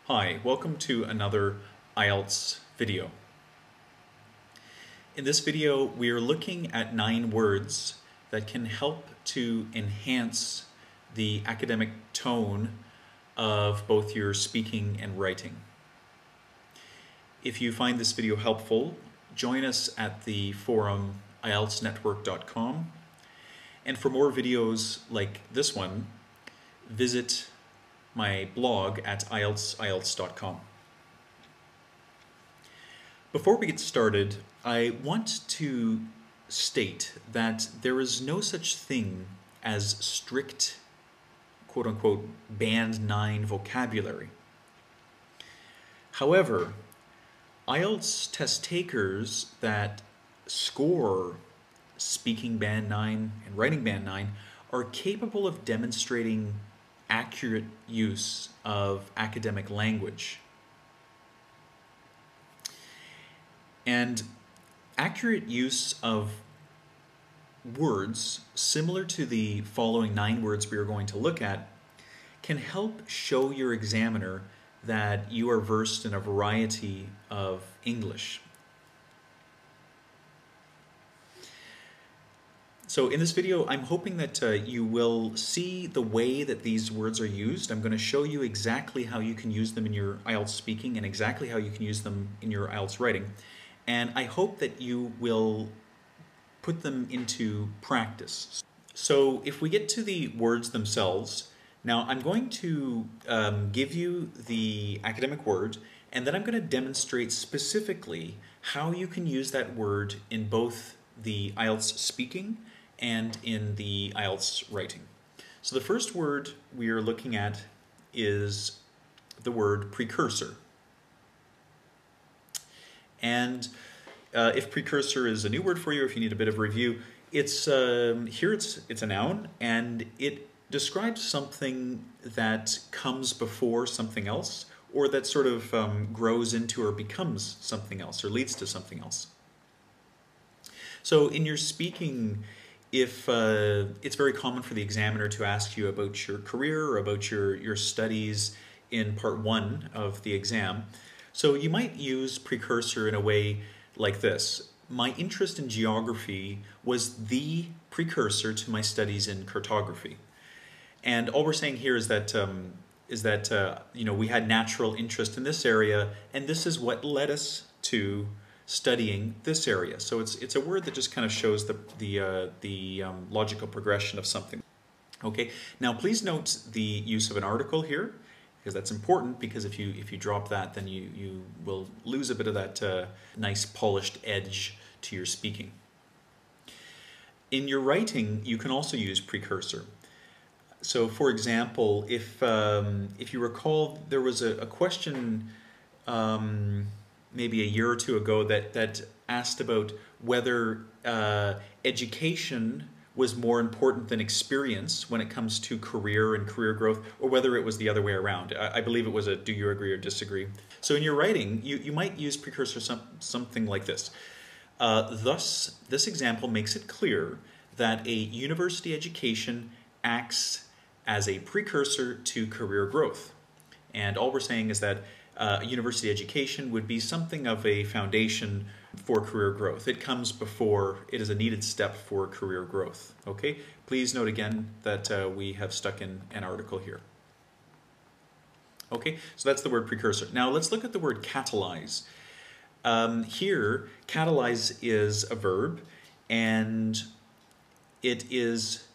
Hi, welcome to another IELTS video. In this video, we are looking at 9 words that can help to enhance the academic tone of both your speaking and writing. If you find this video helpful, join us at the forum IELTSnetwork.com. And for more videos like this one, visit my blog at IELTS.com. Before we get started, I want to state that there is no such thing as strict, quote-unquote, Band 9 vocabulary. However, IELTS test takers that score speaking Band 9 and writing Band 9 are capable of demonstrating accurate use of academic language. And accurate use of words similar to the following 9 words we are going to look at can help show your examiner that you are versed in a variety of English. So in this video, I'm hoping that you will see the way that these words are used. I'm going to show you exactly how you can use them in your IELTS speaking and exactly how you can use them in your IELTS writing. And I hope that you will put them into practice. So if we get to the words themselves, now I'm going to give you the academic word, and then I'm going to demonstrate specifically how you can use that word in both the IELTS speaking and in the IELTS writing. So the first word we are looking at is the word precursor. And if precursor is a new word for you, if you need a bit of review, it's here it's a noun, and it describes something that comes before something else, or that sort of grows into or becomes something else, or leads to something else. So in your speaking, if it's very common for the examiner to ask you about your career or about your studies in part 1 of the exam, so you might use precursor in a way like this. My interest in geography was the precursor to my studies in cartography. And all we're saying here is that you know, we had natural interest in this area, and this is what led us to studying this area. So it's a word that just kind of shows the logical progression of something. Okay. Now please note the use of an article here, because that's important, because if you drop that, then you will lose a bit of that nice polished edge to your speaking. In your writing, you can also use precursor. So for example, if you recall, there was a question maybe a year or two ago that asked about whether education was more important than experience when it comes to career and career growth, or whether it was the other way around. I believe it was a do you agree or disagree. So in your writing, you might use precursor something like this. Thus, this example makes it clear that a university education acts as a precursor to career growth. And all we're saying is that university education would be something of a foundation for career growth. It comes before, it is a needed step for career growth. Okay, please note again that we have stuck in an article here. Okay, so that's the word precursor. Now let's look at the word catalyze. Here, catalyze is a verb, and it is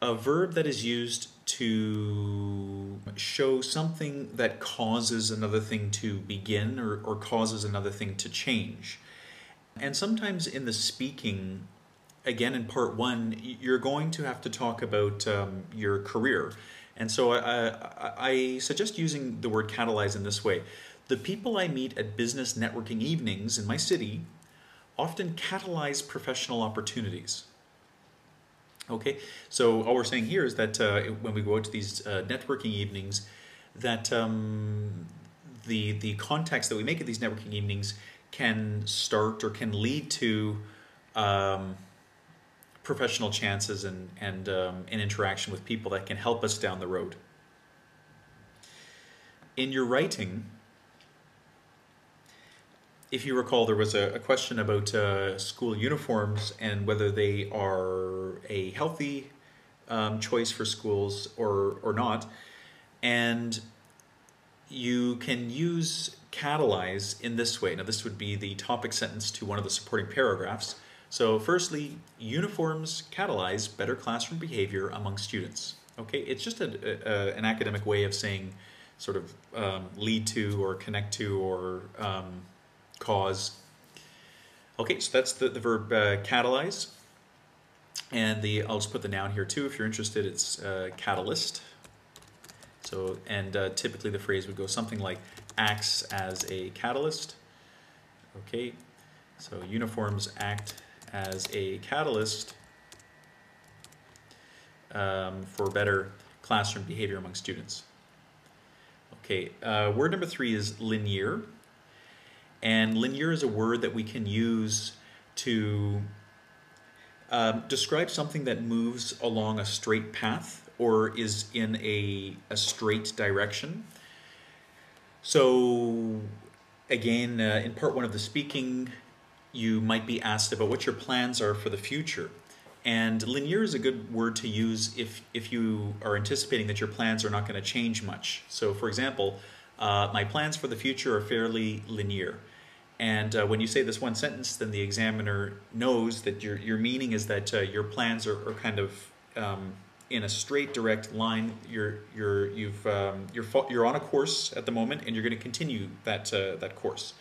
a verb that is used to show something that causes another thing to begin, or causes another thing to change. And sometimes in the speaking, again in part 1, you're going to have to talk about your career. And so I suggest using the word catalyze in this way. The people I meet at business networking evenings in my city often catalyze professional opportunities. Okay, so all we're saying here is that when we go out to these networking evenings, that the contacts that we make at these networking evenings can start or can lead to professional chances and an interaction with people that can help us down the road. in your writing, if you recall, there was a question about school uniforms and whether they are a healthy choice for schools or not. And you can use catalyze in this way. Now, this would be the topic sentence to one of the supporting paragraphs. So firstly, uniforms catalyze better classroom behavior among students. Okay, it's just an academic way of saying sort of lead to or connect to or cause. Okay, so that's the verb catalyze. And I'll just put the noun here too. If you're interested, it's catalyst. So, and typically the phrase would go something like acts as a catalyst. Okay, so uniforms act as a catalyst for better classroom behavior among students. Okay, word number 3 is linear. And linear is a word that we can use to describe something that moves along a straight path or is in a straight direction. So again, in part 1 of the speaking, you might be asked about what your plans are for the future. And linear is a good word to use if you are anticipating that your plans are not going to change much. So for example, my plans for the future are fairly linear. And when you say this one sentence, then the examiner knows that your meaning is that your plans are kind of in a straight, direct line. You're on a course at the moment, and you're going to continue that course.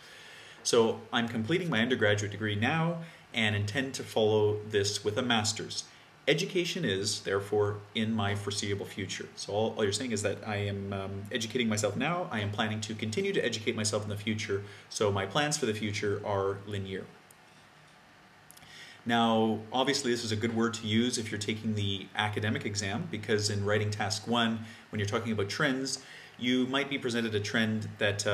So I'm completing my undergraduate degree now, and intend to follow this with a master's. Education is, therefore, in my foreseeable future. So all you're saying is that I am educating myself now. I am planning to continue to educate myself in the future. So my plans for the future are linear. Now, obviously, this is a good word to use if you're taking the academic exam, because in writing task 1, when you're talking about trends, you might be presented a trend that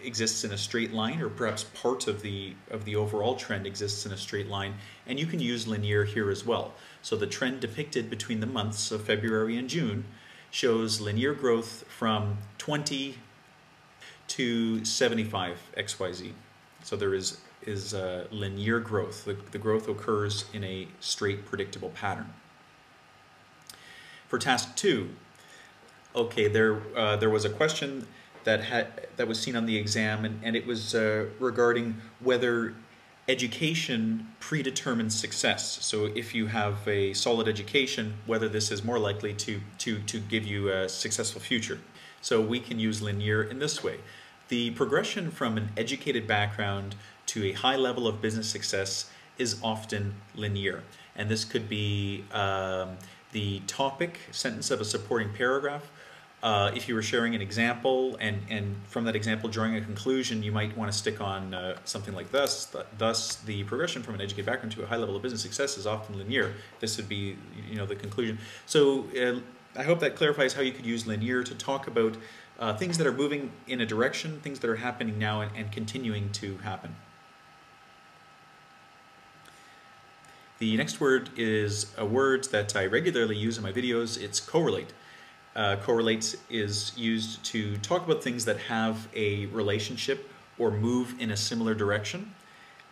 exists in a straight line, or perhaps part of the overall trend exists in a straight line, and you can use linear here as well. So the trend depicted between the months of February and June shows linear growth from 20 to 75 XYZ. So there is linear growth. The growth occurs in a straight, predictable pattern. For task 2, okay, there was a question that was seen on the exam, and it was regarding whether education predetermines success. So if you have a solid education, whether this is more likely to give you a successful future. So we can use linear in this way. The progression from an educated background to a high level of business success is often linear. And this could be the topic sentence of a supporting paragraph. If you were sharing an example and from that example drawing a conclusion, you might want to stick on something like this. Thus, the progression from an educated background to a high level of business success is often linear. This would be, the conclusion. So I hope that clarifies how you could use linear to talk about things that are moving in a direction, things that are happening now and continuing to happen. The next word is a word that I regularly use in my videos. It's correlate. Correlate is used to talk about things that have a relationship or move in a similar direction.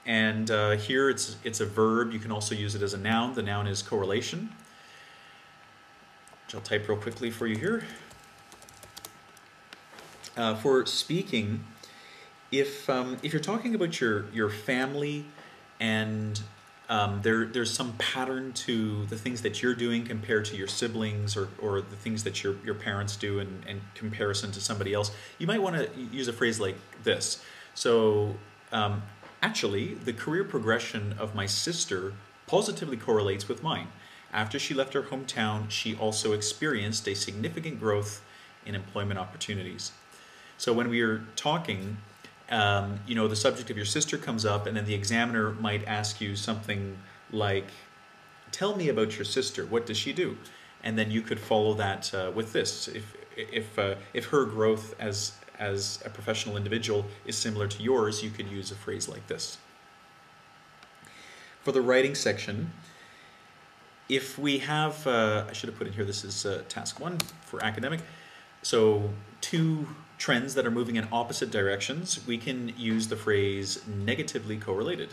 And here it's a verb. You can also use it as a noun. The noun is correlation, which I'll type real quickly for you here. For speaking, if you're talking about your family and there's some pattern to the things that you're doing compared to your siblings or the things that your parents do in comparison to somebody else, you might want to use a phrase like this. So actually, the career progression of my sister positively correlates with mine. After she left her hometown, she also experienced a significant growth in employment opportunities. So when we are talking, the subject of your sister comes up, and then the examiner might ask you something like, tell me about your sister, what does she do? And then you could follow that with this. If her growth as a professional individual is similar to yours, you could use a phrase like this. For the writing section, if we have, I should have put in here, this is task 1 for academic. So 2 trends that are moving in opposite directions, we can use the phrase negatively correlated.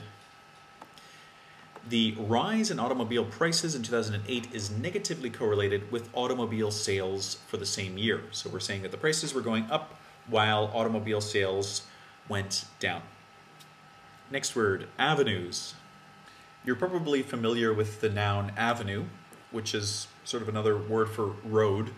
The rise in automobile prices in 2008 is negatively correlated with automobile sales for the same year. So we're saying that the prices were going up while automobile sales went down. Next word, avenues. You're probably familiar with the noun avenue, which is sort of another word for road.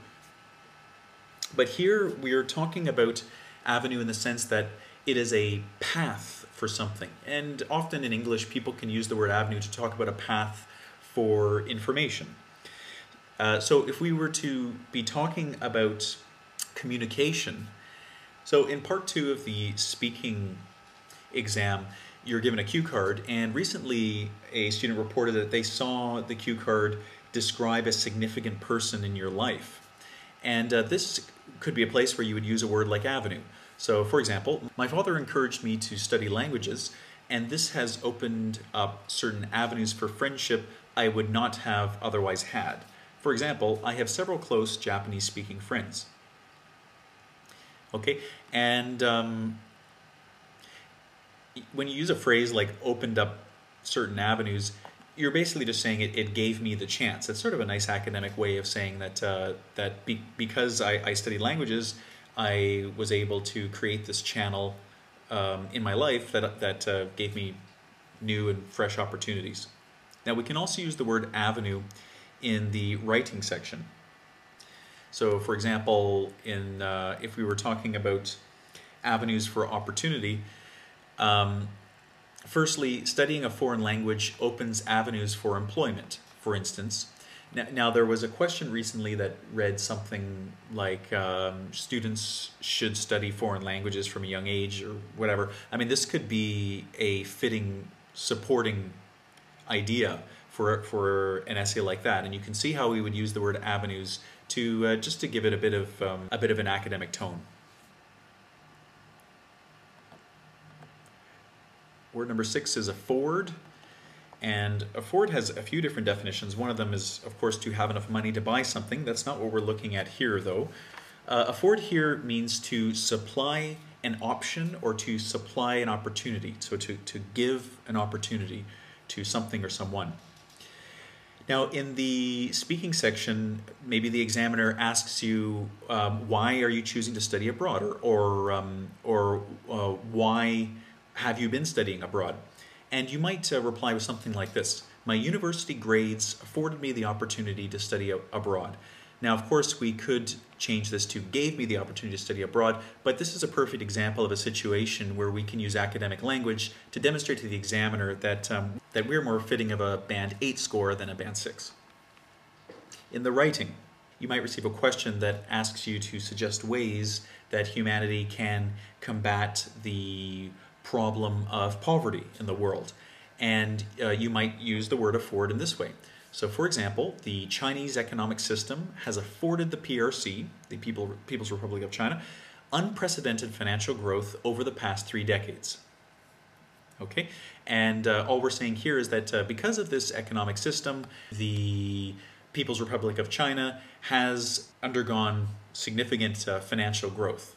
But here we are talking about avenue in the sense that it is a path for something. And often in English, people can use the word avenue to talk about a path for information. So if we were to be talking about communication, so in part 2 of the speaking exam, you're given a cue card, and recently a student reported that they saw the cue card describe a significant person in your life. And this could be a place where you would use a word like avenue. So, for example, my father encouraged me to study languages, and this has opened up certain avenues for friendship I would not have otherwise had. For example, I have several close Japanese-speaking friends. Okay, and when you use a phrase like opened up certain avenues, you're basically just saying it gave me the chance. It's sort of a nice academic way of saying that because I study languages, I was able to create this channel in my life that gave me new and fresh opportunities. Now we can also use the word avenue in the writing section. So for example, if we were talking about avenues for opportunity, firstly, studying a foreign language opens avenues for employment, for instance. Now there was a question recently that read something like students should study foreign languages from a young age or whatever. I mean, this could be a fitting supporting idea for an essay like that, and you can see how we would use the word avenues to just to give it a bit of an academic tone. Word number 6 is afford. And afford has a few different definitions. One of them is, of course, to have enough money to buy something. That's not what we're looking at here, though. Afford here means to supply an option or to supply an opportunity. So to give an opportunity to something or someone. Now, in the speaking section, maybe the examiner asks you, why are you choosing to study abroad? Or why have you been studying abroad? And you might reply with something like this: my university grades afforded me the opportunity to study abroad. Now, of course, we could change this to gave me the opportunity to study abroad, but this is a perfect example of a situation where we can use academic language to demonstrate to the examiner that we're more fitting of a band 8 score than a band 6. In the writing, you might receive a question that asks you to suggest ways that humanity can combat the problem of poverty in the world. And you might use the word afford in this way. So for example, the Chinese economic system has afforded the PRC, the People's Republic of China, unprecedented financial growth over the past 3 decades. Okay, and all we're saying here is that because of this economic system, the People's Republic of China has undergone significant financial growth.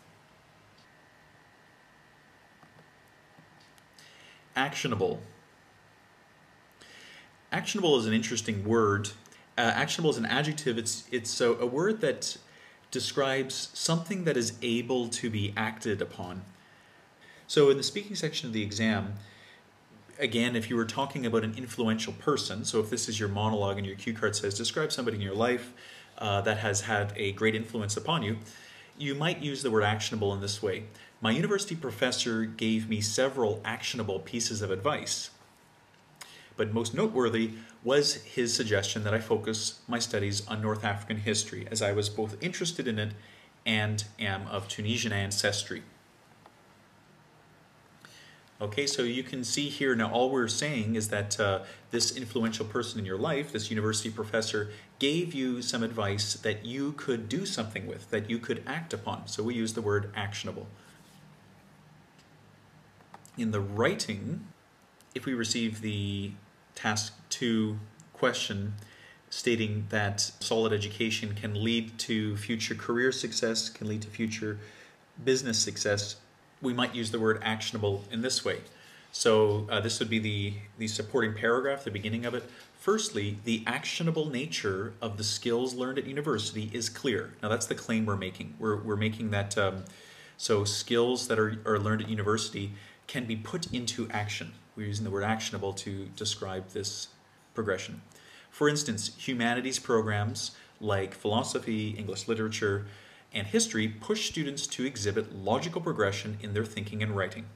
Actionable. Actionable is an interesting word. Actionable is an adjective. It's a word that describes something that is able to be acted upon. So in the speaking section of the exam, again, if you were talking about an influential person, so if this is your monologue and your cue card says describe somebody in your life that has had a great influence upon you, you might use the word actionable in this way. My university professor gave me several actionable pieces of advice. But most noteworthy was his suggestion that I focus my studies on North African history, as I was both interested in it and am of Tunisian ancestry. Okay, so you can see here now all we're saying is that this influential person in your life, this university professor, gave you some advice that you could do something with, that you could act upon. So we use the word actionable. In the writing, if we receive the task 2 question stating that solid education can lead to future career success, can lead to future business success, we might use the word actionable in this way. So this would be the supporting paragraph, the beginning of it. Firstly, the actionable nature of the skills learned at university is clear. Now that's the claim we're making. We're making that, so skills that are learned at university can be put into action. We're using the word actionable to describe this progression. For instance, humanities programs like philosophy, English literature, and history push students to exhibit logical progression in their thinking and writing.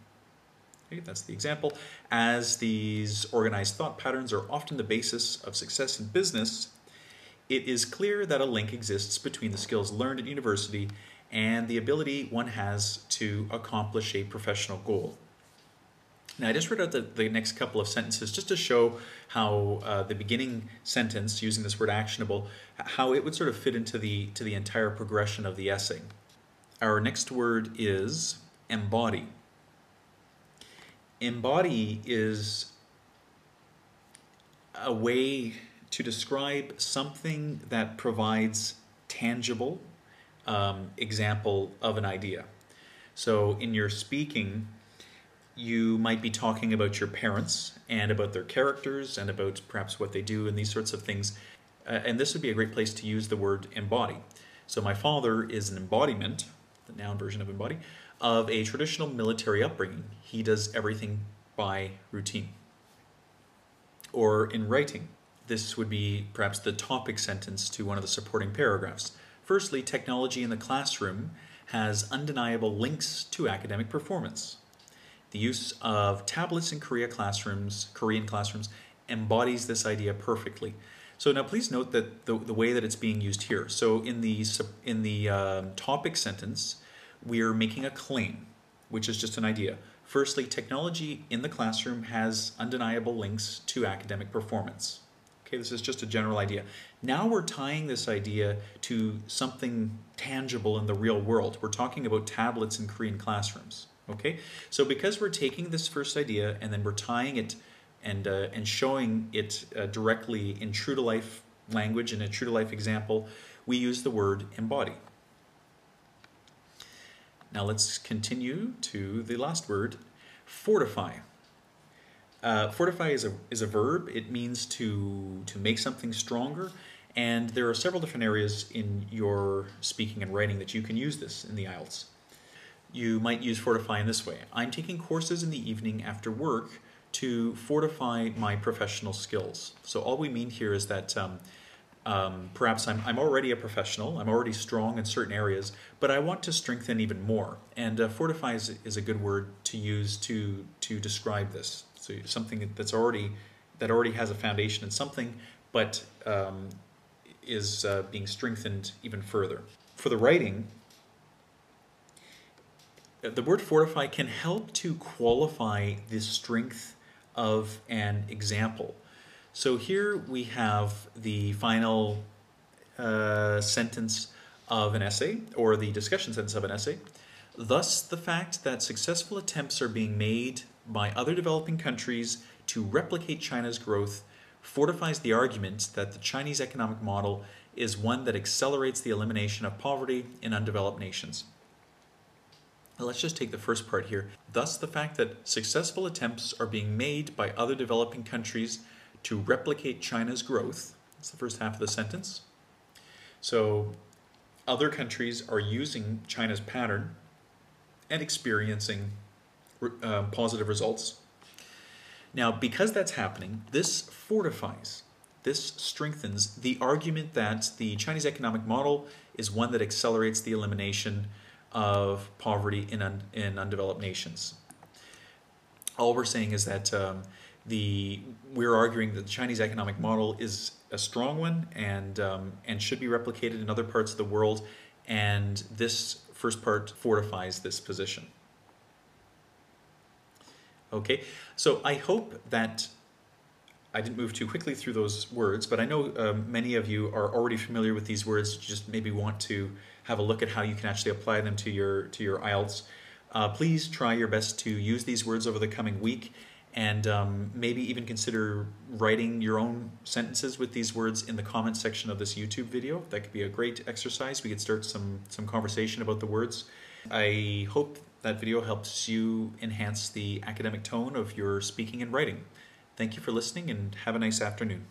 Okay, that's the example. As these organized thought patterns are often the basis of success in business, it is clear that a link exists between the skills learned at university and the ability one has to accomplish a professional goal. Now, I just read out the next couple of sentences just to show how the beginning sentence, using this word actionable, how it would sort of fit into the entire progression of the essay. Our next word is embody. Embody is a way to describe something that provides tangible example of an idea. So in your speaking, you might be talking about your parents and about their characters and about perhaps what they do and these sorts of things. And this would be a great place to use the word embody. So my father is an embodiment, the noun version of embody, of a traditional military upbringing. He does everything by routine. Or in writing, this would be perhaps the topic sentence to one of the supporting paragraphs. Firstly, technology in the classroom has undeniable links to academic performance. The use of tablets in Korean classrooms embodies this idea perfectly. So now please note that the way that it's being used here. So in the topic sentence, we are making a claim, which is just an idea. Firstly, technology in the classroom has undeniable links to academic performance. Okay, this is just a general idea. Now we're tying this idea to something tangible in the real world. We're talking about tablets in Korean classrooms. Okay, so because we're taking this first idea and then we're tying it and showing it directly in true to life language and a true to life example, we use the word embody. Now let's continue to the last word, fortify. Fortify is a verb. It means to make something stronger, and there are several different areas in your speaking and writing that you can use this in the IELTS. You might use fortify in this way. I'm taking courses in the evening after work to fortify my professional skills. So all we mean here is that perhaps I'm already a professional, I'm already strong in certain areas, but I want to strengthen even more. And fortify is a good word to use to describe this. So something that already has a foundation in something, but is being strengthened even further. For the writing, the word fortify can help to qualify the strength of an example. So here we have the final sentence of an essay, or the discussion sentence of an essay. Thus, the fact that successful attempts are being made by other developing countries to replicate China's growth fortifies the argument that the Chinese economic model is one that accelerates the elimination of poverty in undeveloped nations. Let's just take the first part here. Thus, the fact that successful attempts are being made by other developing countries to replicate China's growth. That's the first half of the sentence. So, other countries are using China's pattern and experiencing positive results. Now, because that's happening, this fortifies, this strengthens the argument that the Chinese economic model is one that accelerates the elimination of poverty in undeveloped nations. All we're saying is that we're arguing that the Chinese economic model is a strong one and should be replicated in other parts of the world, and this first part fortifies this position. Okay, so I hope that I didn't move too quickly through those words, but I know many of you are already familiar with these words. You just maybe want to have a look at how you can actually apply them to your IELTS. Please try your best to use these words over the coming week, and maybe even consider writing your own sentences with these words in the comment section of this YouTube video. That could be a great exercise. We could start some conversation about the words. I hope that video helps you enhance the academic tone of your speaking and writing. Thank you for listening and have a nice afternoon.